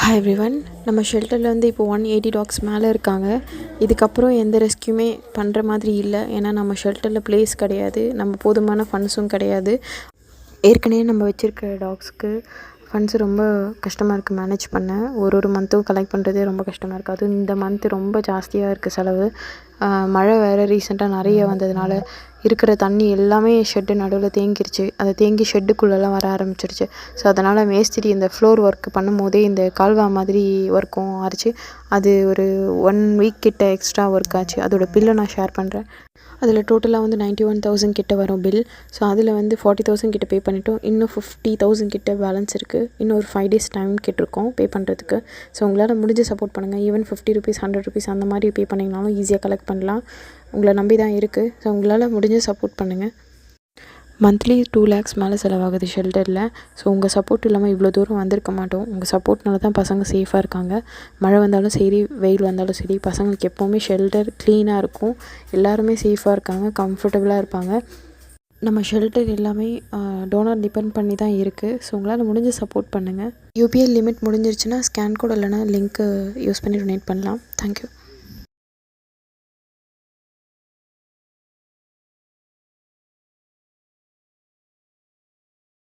Hi everyone. நம்ம ஷெல்டரில் வந்து இப்போ 180 டாக்ஸ் மேலே இருக்காங்க. இதுக்கப்புறம் எந்த ரெஸ்க்யூமே பண்ணுற மாதிரி இல்லை. ஏன்னா நம்ம ஷெல்டரில் ப்ளேஸ் கிடையாது, நம்ம போதுமான ஃபண்ட்ஸும் கிடையாது. ஏற்கனவே நம்ம வச்சுருக்க டாக்ஸ்க்கு ஃபண்ட்ஸு ரொம்ப கஷ்டமாக இருக்குது மேனேஜ் பண்ண. ஒரு மந்த்தும் கலெக்ட் பண்ணுறதே ரொம்ப கஷ்டமாக இருக்குது. அதுவும் இந்த மந்த்து ரொம்ப ஜாஸ்தியாக இருக்குது செலவு. மழை வேறு ரீசெண்டாக நிறைய வந்ததுனால இருக்கிற தண்ணி எல்லாமே ஷெட்டு நடுவில் தேங்கிருச்சு. அது தேங்கி ஷெட்டுக்குள்ளெல்லாம் வர ஆரம்பிச்சிருச்சு. ஸோ அதனால் மேஸ்திரி இந்த ஃப்ளோர் ஒர்க் பண்ணும் போதே இந்த கால்வா மாதிரி ஒர்க்கும் ஆச்சு. அது ஒரு 1 வீக் கிட்ட எக்ஸ்ட்ரா ஒர்க் ஆச்சு. அதோட பில்லை நான் ஷேர் பண்ணுறேன். அதில் டோட்டலாக வந்து 91,000 கிட்ட வரும் பில். ஸோ அதில் வந்து 40,000 கிட்ட பே பண்ணிட்டோம். இன்னும் 50,000 கிட்ட பேலன்ஸ் இருக்குது. இன்னும் ஒரு 5 days டைம் கேட்டிருக்கோம் பே பண்ணுறதுக்கு. ஸோ உங்களால் முடிஞ்ச சப்போர்ட் பண்ணுங்கள். ஈவன் ₹50 ₹100 அந்த மாதிரி பே பண்ணிங்கனாலும் ஈஸியாக கலெக்ட் பண்ணலாம். உங்களை நம்பி தான் இருக்குது. ஸோ உங்களால் முடிஞ்ச சப்போர்ட் பண்ணுங்கள். மந்த்லி 2 lakhs மேலே செலவாகுது ஷெல்டரில். ஸோ உங்கள் சப்போர்ட் இல்லாமல் இவ்வளோ தூரம் வந்திருக்க மாட்டோம். உங்கள் சப்போர்ட்னால தான் பசங்க சேஃபாக இருக்காங்க. மழை வந்தாலும் சரி, வெயில் வந்தாலும் சரி, பசங்களுக்கு எப்போவுமே ஷெல்டர் க்ளீனாக இருக்கும். எல்லாருமே சேஃபாக இருக்காங்க, கம்ஃபர்டபுளாக இருப்பாங்க. நம்ம ஷெல்டர் எல்லாமே டோனர் டிபெண்ட் பண்ணி தான் இருக்குது. ஸோ உங்களால் முடிஞ்ச சப்போர்ட் பண்ணுங்கள். UPI லிமிட் முடிஞ்சிருச்சுன்னா ஸ்கேன் கோட் இல்லைனா லிங்க்கு யூஸ் பண்ணி டொனேட் பண்ணலாம். தேங்க்யூ.